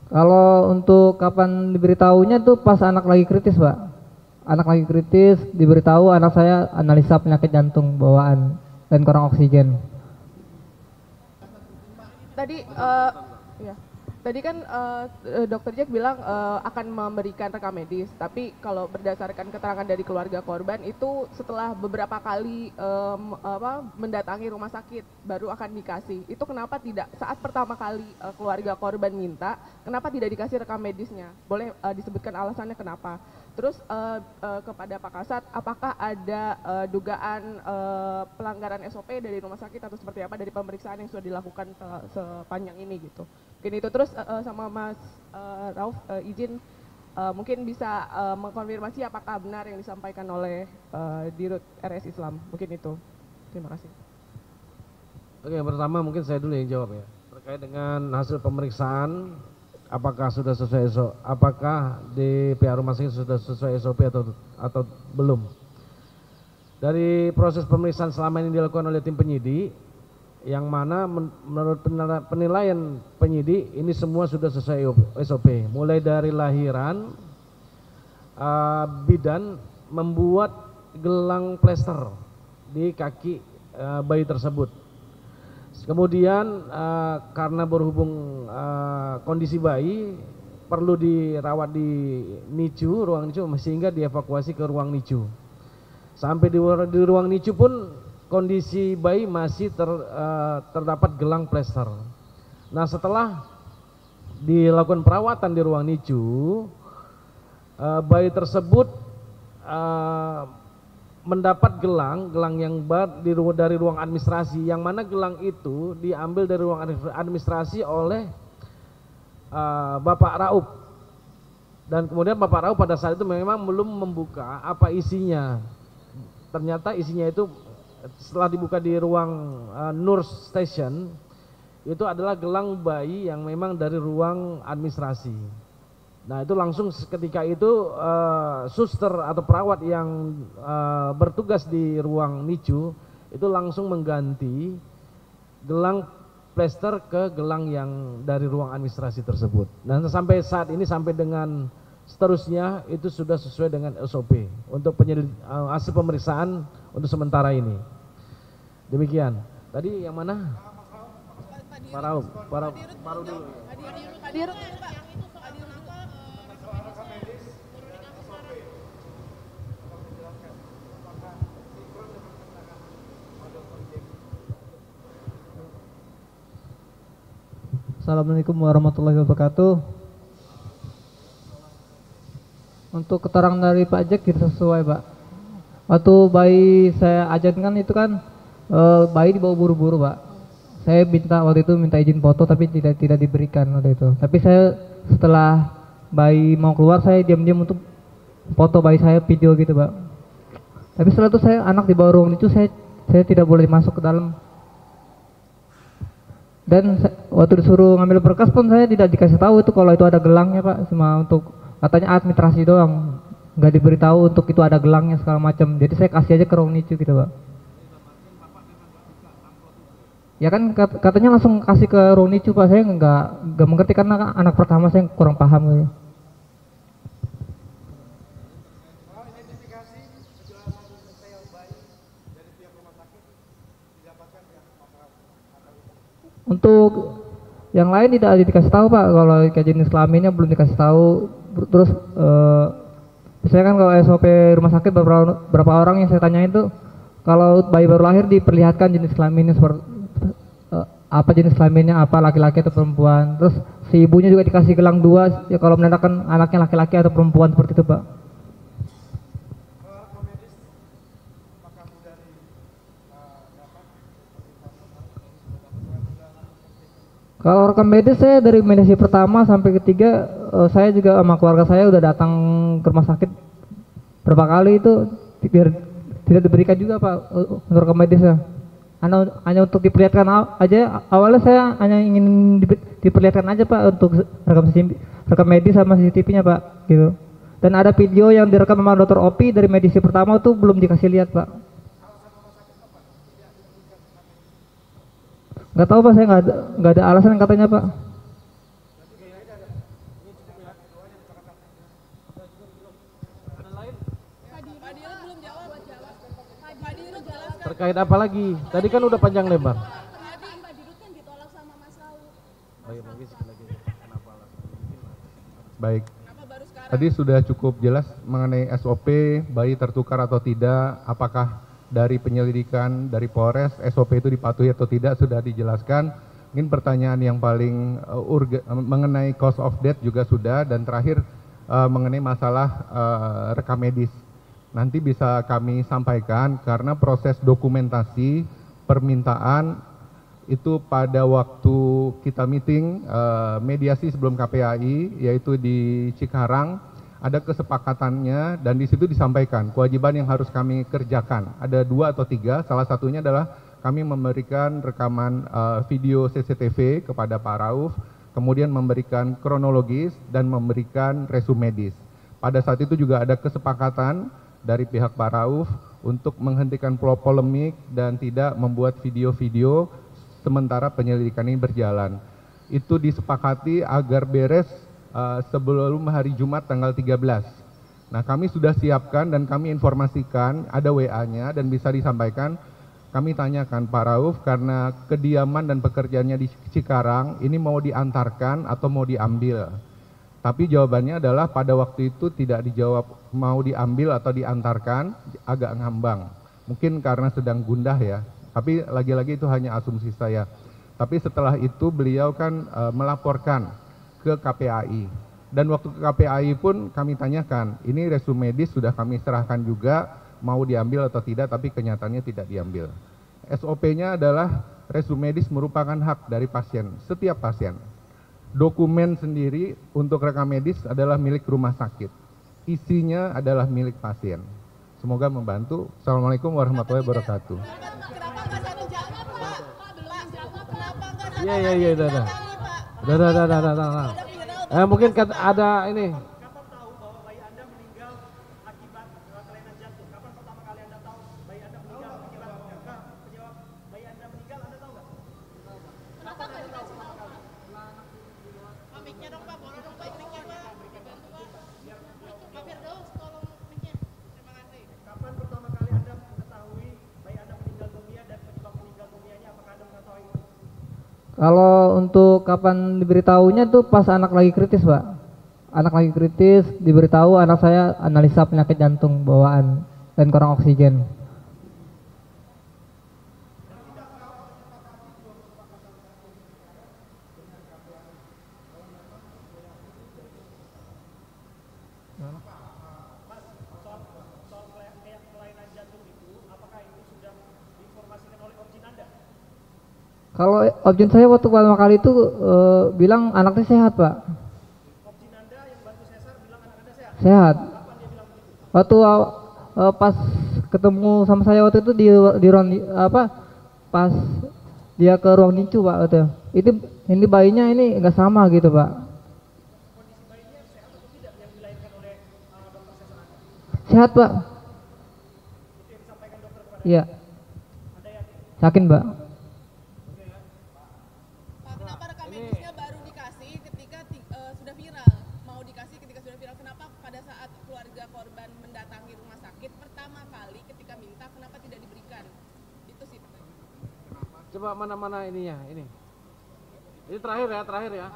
Kalau untuk kapan diberitahunya tuh pas anak lagi kritis, Pak. Anak lagi kritis diberitahu anak saya analisa penyakit jantung bawaan dan kurang oksigen. Tadi ya. Tadi kan Dokter Jack bilang akan memberikan rekam medis, tapi kalau berdasarkan keterangan dari keluarga korban itu setelah beberapa kali mendatangi rumah sakit baru akan dikasih. Itu kenapa tidak saat pertama kali keluarga korban minta, kenapa tidak dikasih rekam medisnya? Boleh disebutkan alasannya kenapa? Terus kepada Pak Kasat, apakah ada dugaan pelanggaran SOP dari rumah sakit atau seperti apa dari pemeriksaan yang sudah dilakukan sepanjang ini gitu? Mungkin itu. Terus sama Mas Rauf izin mungkin bisa mengkonfirmasi apakah benar yang disampaikan oleh Dirut RS Islam. Mungkin itu. Terima kasih. Oke, yang pertama mungkin saya dulu yang jawab ya. Terkait dengan hasil pemeriksaan, apakah sudah sesuai SOP, apakah di pihak rumah sakit sudah sesuai SOP atau belum. Dari proses pemeriksaan selama ini dilakukan oleh tim penyidik, yang mana menurut penilaian penyidik ini semua sudah sesuai SOP. Mulai dari lahiran, bidan membuat gelang plester di kaki bayi tersebut. Kemudian karena berhubung kondisi bayi perlu dirawat di NICU, ruang NICU, sehingga dievakuasi ke ruang NICU. Sampai di ruang NICU pun kondisi bayi masih terdapat gelang plester. Nah, setelah dilakukan perawatan di ruang NICU, bayi tersebut mendapat gelang yang dari ruang administrasi, yang mana gelang itu diambil dari ruang administrasi oleh Bapak Raup. Dan kemudian Bapak Raup pada saat itu memang belum membuka apa isinya. Ternyata isinya itu setelah dibuka di ruang nurse station, itu adalah gelang bayi yang memang dari ruang administrasi. Nah, itu langsung ketika itu suster atau perawat yang bertugas di ruang NICU itu langsung mengganti gelang plester ke gelang yang dari ruang administrasi tersebut. Dan sampai saat ini, sampai dengan seterusnya itu sudah sesuai dengan SOP untuk hasil pemeriksaan untuk sementara ini. Demikian. Tadi yang mana? Pak Rauf dulu. Assalamualaikum warahmatullahi wabarakatuh. Untuk keterangan dari Pak Jack tidak sesuai, Pak. Waktu bayi saya ajankan itu kan bayi dibawa buru-buru, Pak. Saya waktu itu minta izin foto tapi tidak diberikan waktu itu. Tapi saya setelah bayi mau keluar, saya diam-diam untuk foto bayi saya, video gitu, Pak. Tapi setelah itu saya anak dibawa ruang itu, saya tidak boleh masuk ke dalam. Dan waktu disuruh ngambil berkas pun saya tidak dikasih tahu itu kalau itu ada gelangnya, Pak. Cuma untuk katanya administrasi doang, nggak diberitahu untuk itu ada gelangnya segala macam. Jadi saya kasih aja ke ruang NICU gitu, Pak. Ya kan katanya langsung kasih ke ruang NICU, Pak. Saya nggak mengerti karena anak pertama saya kurang paham gitu. Untuk yang lain tidak dikasih tahu, Pak. Kalau kayak jenis kelaminnya belum dikasih tahu. Terus misalnya kan kalau SOP rumah sakit berapa orang yang saya tanya itu, kalau bayi baru lahir diperlihatkan jenis kelaminnya seperti apa, jenis kelaminnya apa, laki-laki atau perempuan. Terus si ibunya juga dikasih gelang 2 ya kalau menandakan anaknya laki-laki atau perempuan, seperti itu, Pak. Kalau rekam medis saya dari medisi pertama sampai ketiga, saya juga sama keluarga saya udah datang ke rumah sakit berapa kali itu, biar tidak diberikan juga, Pak, untuk rekam medisnya. Hanya untuk diperlihatkan aja. Awalnya saya hanya ingin diperlihatkan aja, Pak, untuk rekam medis sama CCTV-nya, Pak, gitu. Dan ada video yang direkam sama Dr. Opi dari medisi pertama tuh belum dikasih lihat, Pak. Nggak tahu, Pak, saya nggak ada alasan katanya, Pak. Terkait apa lagi? Tadi kan udah panjang lebar. Oh iya, mungkin sekali lagi. Kenapa alasan? Baik. Tadi sudah cukup jelas mengenai SOP, bayi tertukar atau tidak, apakah dari penyelidikan dari Polres SOP itu dipatuhi atau tidak sudah dijelaskan. Mungkin pertanyaan yang paling mengenai cause of death juga sudah, dan terakhir mengenai masalah rekam medis. Nanti bisa kami sampaikan karena proses dokumentasi permintaan itu pada waktu kita meeting mediasi sebelum KPAI yaitu di Cikarang, ada kesepakatannya dan di situ disampaikan kewajiban yang harus kami kerjakan. Ada 2 atau 3, salah satunya adalah kami memberikan rekaman video CCTV kepada Pak Rauf, kemudian memberikan kronologis dan memberikan resume medis. Pada saat itu juga ada kesepakatan dari pihak Pak Rauf untuk menghentikan polemik dan tidak membuat video-video sementara penyelidikan ini berjalan. Itu disepakati agar beres sebelum hari Jumat tanggal 13. Nah, kami sudah siapkan dan kami informasikan, ada WA-nya dan bisa disampaikan. Kami tanyakan Pak Rauf karena kediaman dan pekerjaannya di Cikarang ini mau diantarkan atau mau diambil. Tapi jawabannya adalah pada waktu itu tidak dijawab mau diambil atau diantarkan, agak ngambang. Mungkin karena sedang gundah ya. Tapi lagi-lagi itu hanya asumsi saya. Tapi setelah itu beliau kan melaporkan ke KPAI. Dan waktu ke KPAI pun kami tanyakan, ini resume medis sudah kami serahkan juga, mau diambil atau tidak, tapi kenyataannya tidak diambil. SOP-nya adalah resume medis merupakan hak dari pasien, setiap pasien. Dokumen sendiri untuk rekam medis adalah milik rumah sakit. Isinya adalah milik pasien. Semoga membantu. Assalamualaikum warahmatullahi wabarakatuh. Iya, udah. Mungkin ada ini. Kalau untuk kapan diberitahunya tuh pas anak lagi kritis, Pak. Anak lagi kritis diberitahu anak saya analisa penyakit jantung bawaan dan kurang oksigen. Kalau objin saya waktu pertama kali itu bilang anaknya sehat, Pak. Objin Anda yang bantu sesar bilang anaknya sehat? Sehat. Kapan dia bilang begitu? Waktu pas ketemu sama saya waktu itu di ruang pas dia ke ruang nicu, Pak, waktu itu ini bayinya ini enggak sama gitu, Pak. Kondisi bayinya sehat atau tidak yang dilahirkan oleh dokter sesar? Sehat, Pak. Itu yang disampaikan dokter kepada? Iya. Anda yakin? Yakin, Pak. Coba mana ininya, ini. Ini terakhir ya.